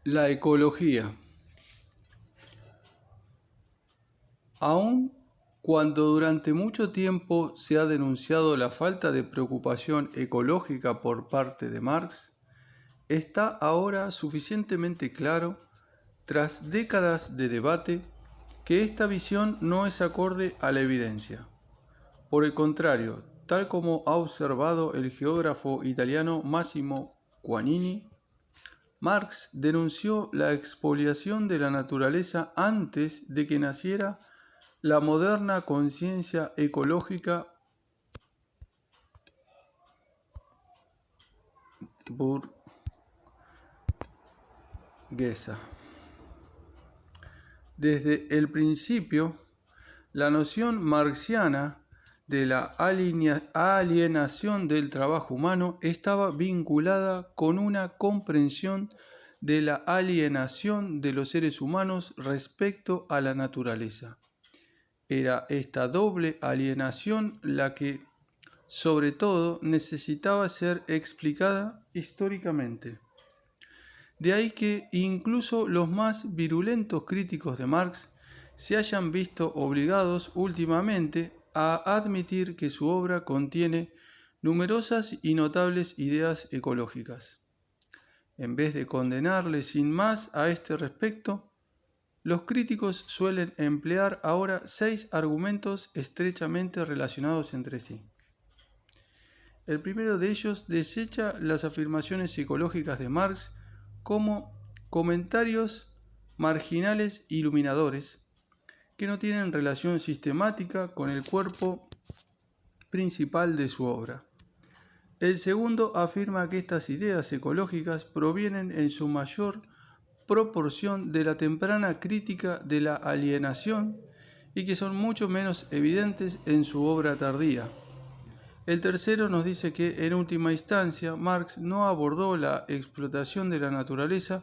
La ecología. Aun cuando durante mucho tiempo se ha denunciado la falta de preocupación ecológica por parte de Marx, está ahora suficientemente claro, tras décadas de debate, que esta visión no es acorde a la evidencia. Por el contrario, tal como ha observado el geógrafo italiano Massimo Guagnini, Marx denunció la expoliación de la naturaleza antes de que naciera la moderna conciencia ecológica burguesa. Desde el principio, la noción marxiana de la alienación del trabajo humano estaba vinculada con una comprensión de la alienación de los seres humanos respecto a la naturaleza. Era esta doble alienación la que, sobre todo, necesitaba ser explicada históricamente. De ahí que incluso los más virulentos críticos de Marx se hayan visto obligados últimamente a admitir que su obra contiene numerosas y notables ideas ecológicas. En vez de condenarle sin más a este respecto, los críticos suelen emplear ahora 6 argumentos estrechamente relacionados entre sí. El primero de ellos desecha las afirmaciones ecológicas de Marx como comentarios marginales iluminadores que no tienen relación sistemática con el cuerpo principal de su obra. El segundo afirma que estas ideas ecológicas provienen en su mayor proporción de la temprana crítica de la alienación y que son mucho menos evidentes en su obra tardía. El tercero nos dice que, en última instancia, Marx no abordó la explotación de la naturaleza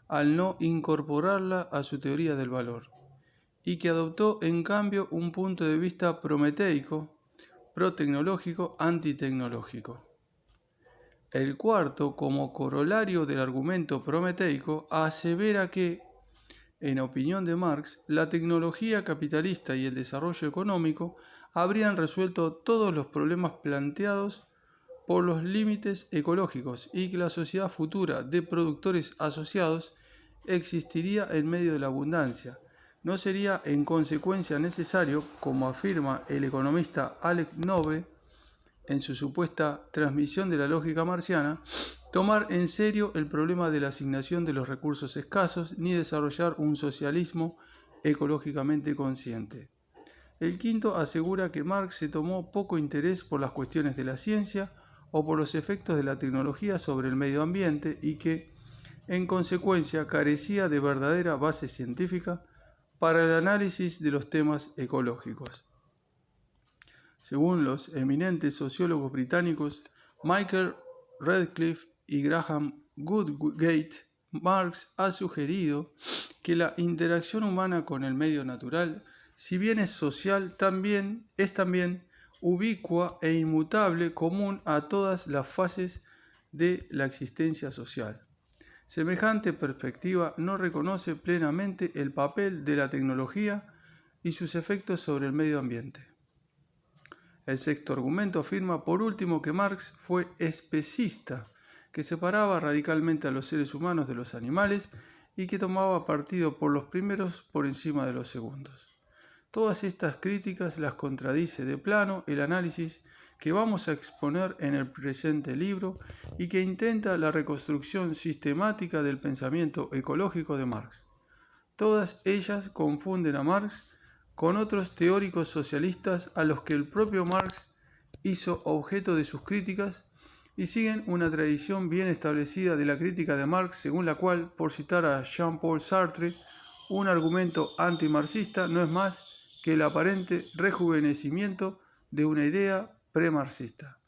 al no incorporarla a su teoría del valor, y que adoptó en cambio un punto de vista prometeico, protecnológico, antitecnológico. El cuarto, como corolario del argumento prometeico, asevera que, en opinión de Marx, la tecnología capitalista y el desarrollo económico habrían resuelto todos los problemas planteados por los límites ecológicos y que la sociedad futura de productores asociados existiría en medio de la abundancia. No sería en consecuencia necesario, como afirma el economista Alex Nove en su supuesta transmisión de la lógica marxiana, tomar en serio el problema de la asignación de los recursos escasos ni desarrollar un socialismo ecológicamente consciente. El quinto asegura que Marx se tomó poco interés por las cuestiones de la ciencia o por los efectos de la tecnología sobre el medio ambiente y que, en consecuencia, carecía de verdadera base científica para el análisis de los temas ecológicos. Según los eminentes sociólogos británicos Michael Radcliffe y Graham Woodgate, Marx ha sugerido que la interacción humana con el medio natural, si bien es social, es también ubicua e inmutable, común a todas las fases de la existencia social. Semejante perspectiva no reconoce plenamente el papel de la tecnología y sus efectos sobre el medio ambiente. El sexto argumento afirma, por último, que Marx fue especista, que separaba radicalmente a los seres humanos de los animales y que tomaba partido por los primeros por encima de los segundos. Todas estas críticas las contradice de plano el análisis que vamos a exponer en el presente libro y que intenta la reconstrucción sistemática del pensamiento ecológico de Marx. Todas ellas confunden a Marx con otros teóricos socialistas a los que el propio Marx hizo objeto de sus críticas y siguen una tradición bien establecida de la crítica de Marx, según la cual, por citar a Jean-Paul Sartre, un argumento antimarxista no es más que el aparente rejuvenecimiento de una idea premarxista.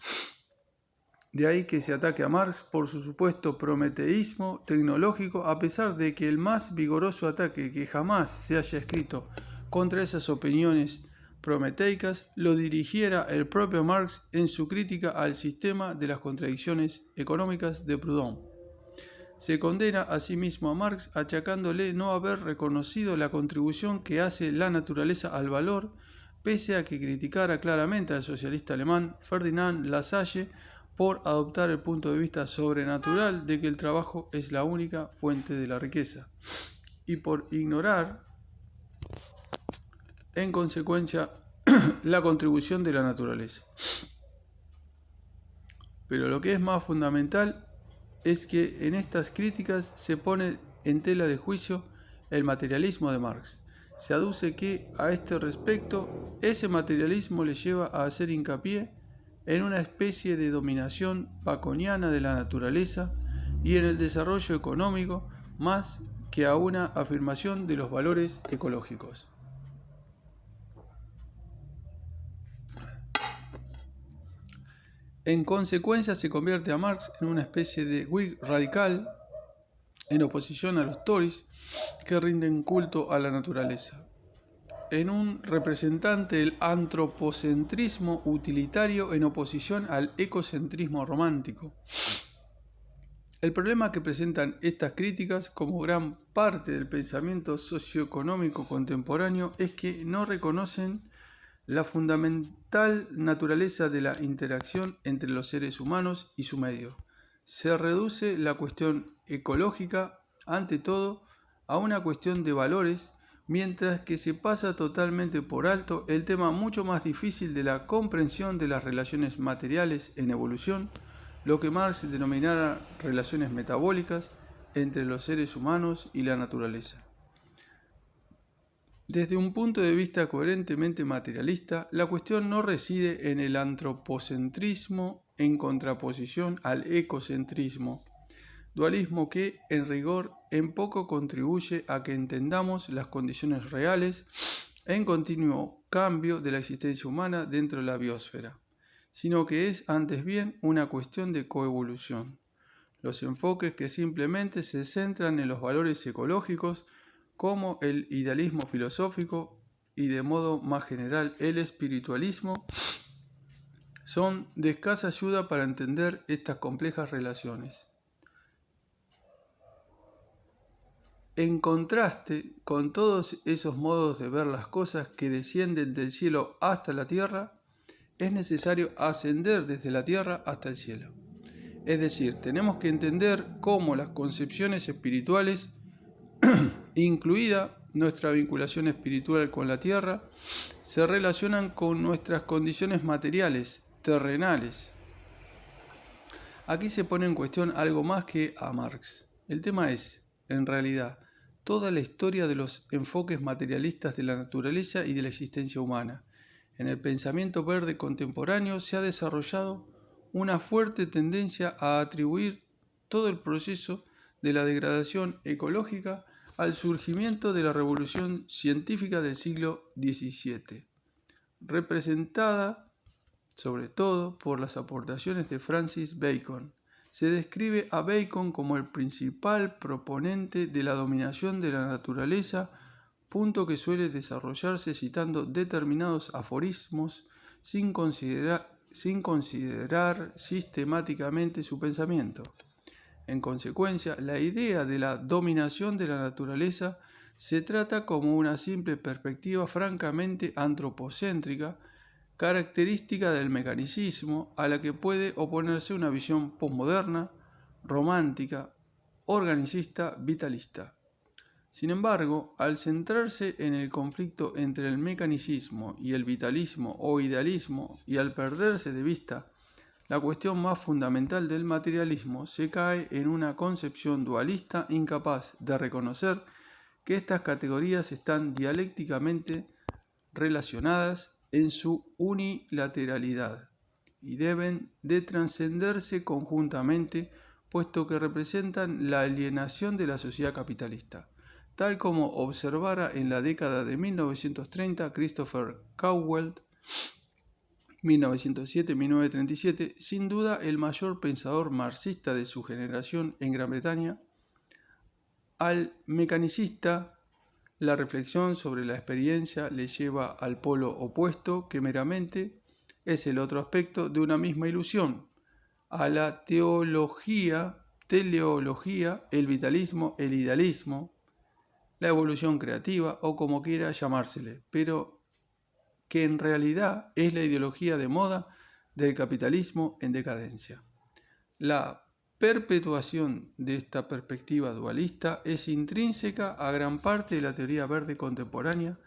De ahí que se ataque a Marx por su supuesto prometeísmo tecnológico, a pesar de que el más vigoroso ataque que jamás se haya escrito contra esas opiniones prometeicas lo dirigiera el propio Marx en su crítica al sistema de las contradicciones económicas de Proudhon. se condena a sí mismo a Marx achacándole no haber reconocido la contribución que hace la naturaleza al valor, pese a que criticara claramente al socialista alemán Ferdinand Lassalle por adoptar el punto de vista sobrenatural de que el trabajo es la única fuente de la riqueza, y por ignorar, en consecuencia, la contribución de la naturaleza. Pero lo que es más fundamental es que en estas críticas se pone en tela de juicio el materialismo de Marx. Se aduce que, a este respecto, ese materialismo le lleva a hacer hincapié en una especie de dominación baconiana de la naturaleza y en el desarrollo económico más que a una afirmación de los valores ecológicos. En consecuencia, se convierte a Marx en una especie de Whig radical en oposición a los Tories que rinden culto a la naturaleza, en un representante del antropocentrismo utilitario en oposición al ecocentrismo romántico. El problema que presentan estas críticas, como gran parte del pensamiento socioeconómico contemporáneo, es que no reconocen la fundamental naturaleza de la interacción entre los seres humanos y su medio. Se reduce la cuestión ecológica, ante todo, a una cuestión de valores, mientras que se pasa totalmente por alto el tema mucho más difícil de la comprensión de las relaciones materiales en evolución, lo que Marx denominara relaciones metabólicas entre los seres humanos y la naturaleza. Desde un punto de vista coherentemente materialista, la cuestión no reside en el antropocentrismo en contraposición al ecocentrismo, dualismo que, en rigor, en poco contribuye a que entendamos las condiciones reales en continuo cambio de la existencia humana dentro de la biosfera, sino que es antes bien una cuestión de coevolución. Los enfoques que simplemente se centran en los valores ecológicos, como el idealismo filosófico y de modo más general el espiritualismo, son de escasa ayuda para entender estas complejas relaciones. En contraste con todos esos modos de ver las cosas que descienden del cielo hasta la tierra, es necesario ascender desde la tierra hasta el cielo. Es decir, tenemos que entender cómo las concepciones espirituales, incluida nuestra vinculación espiritual con la tierra, se relacionan con nuestras condiciones materiales, terrenales. Aquí se pone en cuestión algo más que a Marx. El tema es, en realidad, toda la historia de los enfoques materialistas de la naturaleza y de la existencia humana. En el pensamiento verde contemporáneo se ha desarrollado una fuerte tendencia a atribuir todo el proceso de la degradación ecológica al surgimiento de la revolución científica del siglo XVII, representada sobre todo por las aportaciones de Francis Bacon. Se describe a Bacon como el principal proponente de la dominación de la naturaleza, punto que suele desarrollarse citando determinados aforismos sin considerar sistemáticamente su pensamiento. En consecuencia, la idea de la dominación de la naturaleza se trata como una simple perspectiva francamente antropocéntrica, característica del mecanicismo, a la que puede oponerse una visión posmoderna, romántica, organicista, vitalista. Sin embargo, al centrarse en el conflicto entre el mecanicismo y el vitalismo o idealismo, y al perderse de vista la cuestión más fundamental del materialismo, se cae en una concepción dualista incapaz de reconocer que estas categorías están dialécticamente relacionadas en su unilateralidad y deben de trascenderse conjuntamente, puesto que representan la alienación de la sociedad capitalista, tal como observara en la década de 1930 Christopher Cowell, 1907-1937, sin duda el mayor pensador marxista de su generación en Gran Bretaña. Al mecanicista, la reflexión sobre la experiencia le lleva al polo opuesto, que meramente es el otro aspecto de una misma ilusión. A la teleología, el vitalismo, el idealismo, la evolución creativa o como quiera llamársele, pero que en realidad es la ideología de moda del capitalismo en decadencia. La perpetuación de esta perspectiva dualista es intrínseca a gran parte de la teoría verde contemporánea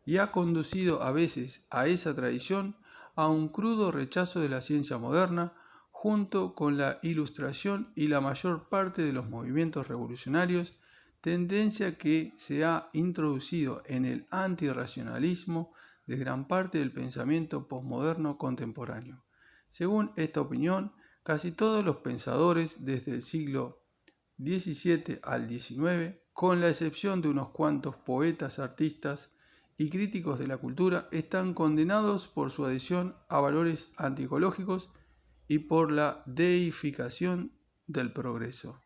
y ha conducido a veces a esa tradición a un crudo rechazo de la ciencia moderna, junto con la Ilustración y la mayor parte de los movimientos revolucionarios, tendencia que se ha introducido en el antirracionalismo de gran parte del pensamiento posmoderno contemporáneo. Según esta opinión, casi todos los pensadores desde el siglo XVII al XIX, con la excepción de unos cuantos poetas, artistas y críticos de la cultura, están condenados por su adhesión a valores antiecológicos y por la deificación del progreso.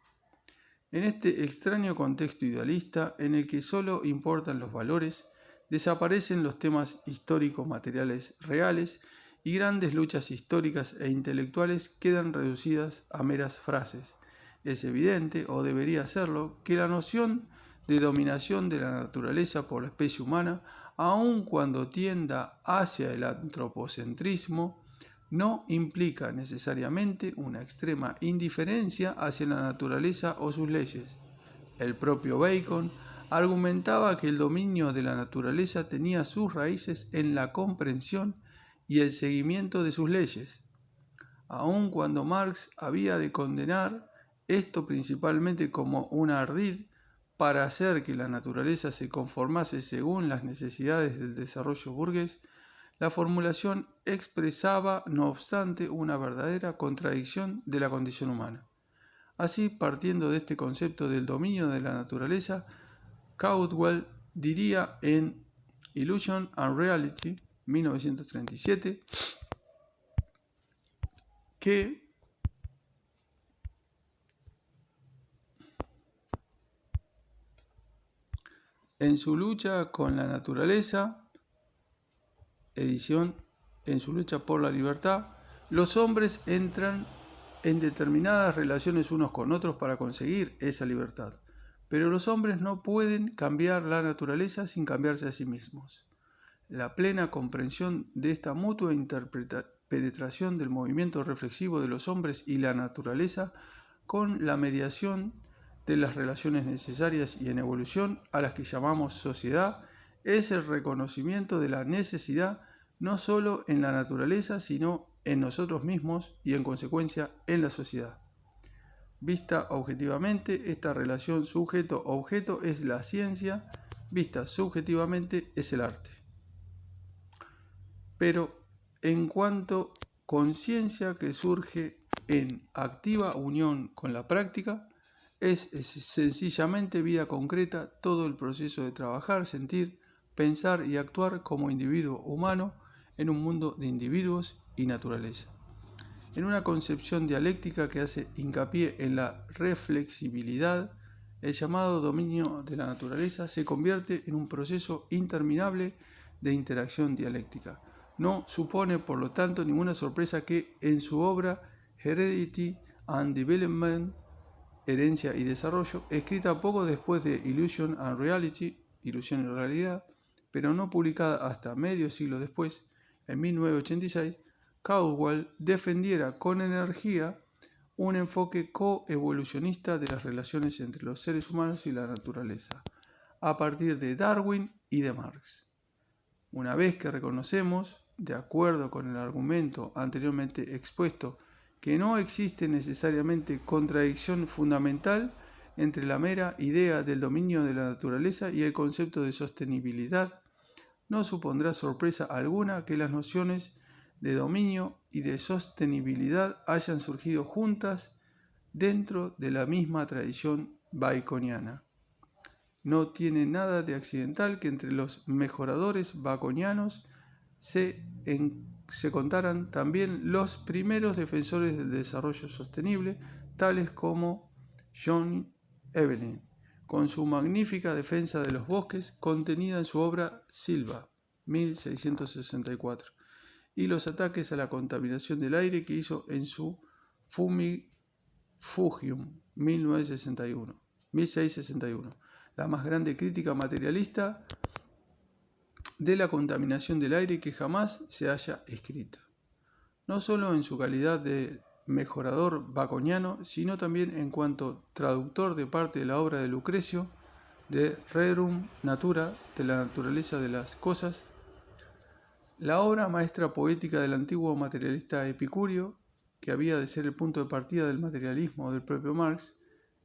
En este extraño contexto idealista en el que solo importan los valores, desaparecen los temas históricos materiales reales y grandes luchas históricas e intelectuales quedan reducidas a meras frases. Es evidente, o debería serlo, que la noción de dominación de la naturaleza por la especie humana, aun cuando tienda hacia el antropocentrismo, no implica necesariamente una extrema indiferencia hacia la naturaleza o sus leyes. El propio Bacon argumentaba que el dominio de la naturaleza tenía sus raíces en la comprensión y el seguimiento de sus leyes, aun cuando Marx había de condenar esto principalmente como un ardid para hacer que la naturaleza se conformase según las necesidades del desarrollo burgués. La formulación expresaba, no obstante, una verdadera contradicción de la condición humana. Así, partiendo de este concepto del dominio de la naturaleza, Caldwell diría en Illusion and Reality, 1937, que en su lucha con la naturaleza, en su lucha por la libertad, los hombres entran en determinadas relaciones unos con otros para conseguir esa libertad. Pero los hombres no pueden cambiar la naturaleza sin cambiarse a sí mismos. La plena comprensión de esta mutua penetración del movimiento reflexivo de los hombres y la naturaleza, con la mediación de las relaciones necesarias y en evolución a las que llamamos sociedad, es el reconocimiento de la necesidad no solo en la naturaleza, sino en nosotros mismos y en consecuencia en la sociedad. Vista objetivamente, esta relación sujeto-objeto es la ciencia, vista subjetivamente es el arte. Pero en cuanto conciencia que surge en activa unión con la práctica, es sencillamente vida concreta todo el proceso de trabajar, sentir, pensar y actuar como individuo humano en un mundo de individuos y naturaleza. En una concepción dialéctica que hace hincapié en la reflexibilidad, el llamado dominio de la naturaleza se convierte en un proceso interminable de interacción dialéctica. No supone, por lo tanto, ninguna sorpresa que en su obra Heredity and Development, Herencia y Desarrollo, escrita poco después de Illusion and Reality, Ilusión y Realidad, pero no publicada hasta medio siglo después, en 1986, Caldwell defendiera con energía un enfoque coevolucionista de las relaciones entre los seres humanos y la naturaleza, a partir de Darwin y de Marx. Una vez que reconocemos, de acuerdo con el argumento anteriormente expuesto, que no existe necesariamente contradicción fundamental entre la mera idea del dominio de la naturaleza y el concepto de sostenibilidad, no supondrá sorpresa alguna que las nociones de dominio y de sostenibilidad hayan surgido juntas dentro de la misma tradición baconiana. No tiene nada de accidental que entre los mejoradores baconianos se contaran también los primeros defensores del desarrollo sostenible, tales como John Evelyn, con su magnífica defensa de los bosques contenida en su obra Silva, 1664, y los ataques a la contaminación del aire que hizo en su Fumifugium, 1661, la más grande crítica materialista de la contaminación del aire que jamás se haya escrito, no solo en su calidad de mejorador baconiano, sino también en cuanto traductor de parte de la obra de Lucrecio, de Rerum Natura, de la naturaleza de las cosas, la obra maestra poética del antiguo materialista Epicurio, que había de ser el punto de partida del materialismo del propio Marx.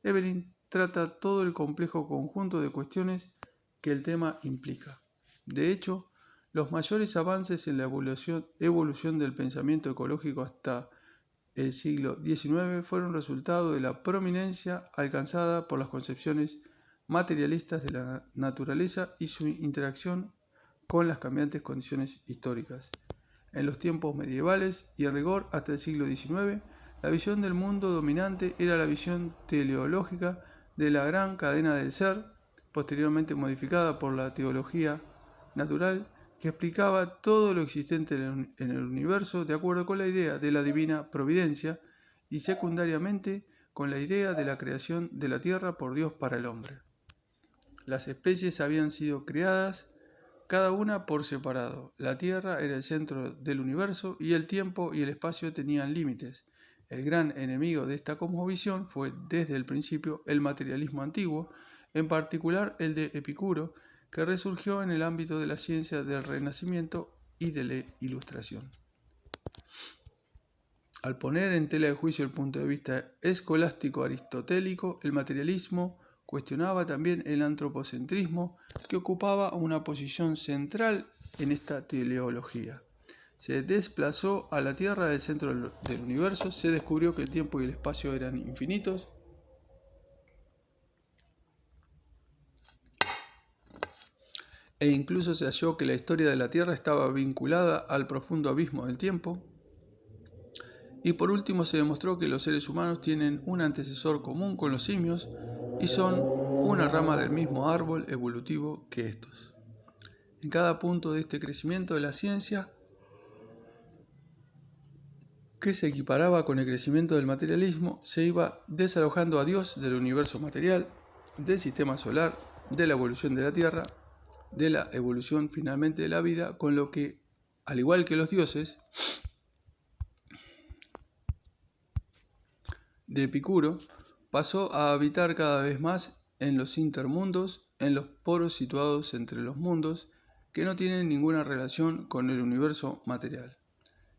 Evelyn trata todo el complejo conjunto de cuestiones que el tema implica. De hecho, los mayores avances en la evolución del pensamiento ecológico hasta el siglo XIX fueron resultado de la prominencia alcanzada por las concepciones materialistas de la naturaleza y su interacción con las cambiantes condiciones históricas. En los tiempos medievales y en rigor hasta el siglo XIX, la visión del mundo dominante era la visión teleológica de la gran cadena del ser, posteriormente modificada por la teología natural, que explicaba todo lo existente en el universo de acuerdo con la idea de la divina providencia y secundariamente con la idea de la creación de la tierra por Dios para el hombre. Las especies habían sido creadas cada una por separado. La tierra era el centro del universo y el tiempo y el espacio tenían límites. El gran enemigo de esta cosmovisión fue desde el principio el materialismo antiguo, en particular el de Epicuro, que resurgió en el ámbito de la ciencia del Renacimiento y de la Ilustración. Al poner en tela de juicio el punto de vista escolástico aristotélico, el materialismo cuestionaba también el antropocentrismo, que ocupaba una posición central en esta teleología. Se desplazó a la Tierra del centro del universo, se descubrió que el tiempo y el espacio eran infinitos, e incluso se halló que la historia de la Tierra estaba vinculada al profundo abismo del tiempo. Y por último se demostró que los seres humanos tienen un antecesor común con los simios y son una rama del mismo árbol evolutivo que estos. En cada punto de este crecimiento de la ciencia, que se equiparaba con el crecimiento del materialismo, se iba desalojando a Dios del universo material, del sistema solar, de la evolución de la Tierra, de la evolución finalmente de la vida, con lo que, al igual que los dioses de Epicuro, pasó a habitar cada vez más en los intermundos, en los poros situados entre los mundos, que no tienen ninguna relación con el universo material.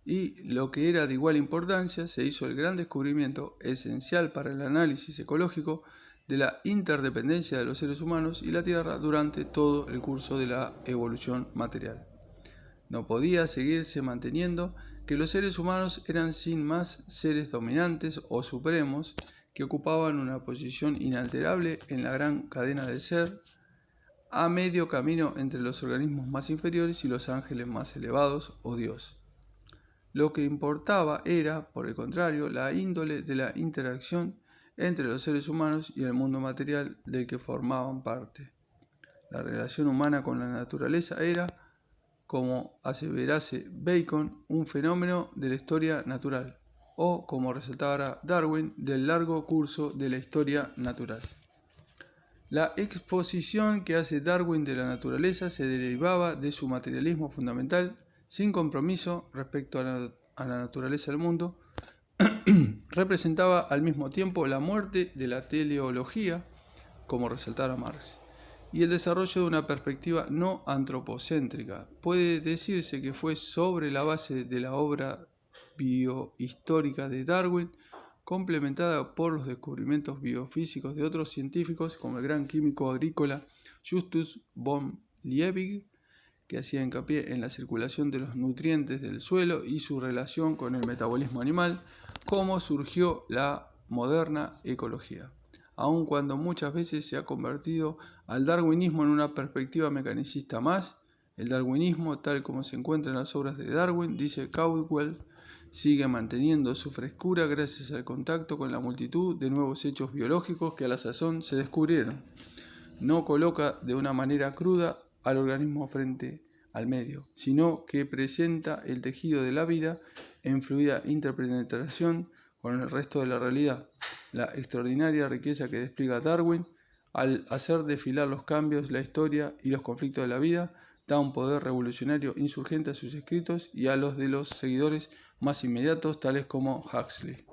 Y, lo que era de igual importancia, se hizo el gran descubrimiento, esencial para el análisis ecológico, de la interdependencia de los seres humanos y la Tierra durante todo el curso de la evolución material. No podía seguirse manteniendo que los seres humanos eran sin más seres dominantes o supremos que ocupaban una posición inalterable en la gran cadena del ser, a medio camino entre los organismos más inferiores y los ángeles más elevados o Dios. Lo que importaba era, por el contrario, la índole de la interacción entre los seres humanos y el mundo material del que formaban parte. La relación humana con la naturaleza era, como aseverase Bacon, un fenómeno de la historia natural, o, como resaltara Darwin, del largo curso de la historia natural. La exposición que hace Darwin de la naturaleza se derivaba de su materialismo fundamental, sin compromiso respecto a la naturaleza del mundo. Representaba al mismo tiempo la muerte de la teleología, como resaltara Marx, y el desarrollo de una perspectiva no antropocéntrica. Puede decirse que fue sobre la base de la obra biohistórica de Darwin, complementada por los descubrimientos biofísicos de otros científicos como el gran químico agrícola Justus von Liebig, que hacía hincapié en la circulación de los nutrientes del suelo y su relación con el metabolismo animal, como surgió la moderna ecología, aun cuando muchas veces se ha convertido al darwinismo en una perspectiva mecanicista más. El darwinismo, tal como se encuentra en las obras de Darwin, dice Caldwell, sigue manteniendo su frescura gracias al contacto con la multitud de nuevos hechos biológicos que a la sazón se descubrieron. No coloca de una manera cruda al organismo frente al medio, sino que presenta el tejido de la vida en fluida interpenetración con el resto de la realidad. La extraordinaria riqueza que despliega Darwin al hacer desfilar los cambios, la historia y los conflictos de la vida, da un poder revolucionario insurgente a sus escritos y a los de los seguidores más inmediatos, tales como Huxley.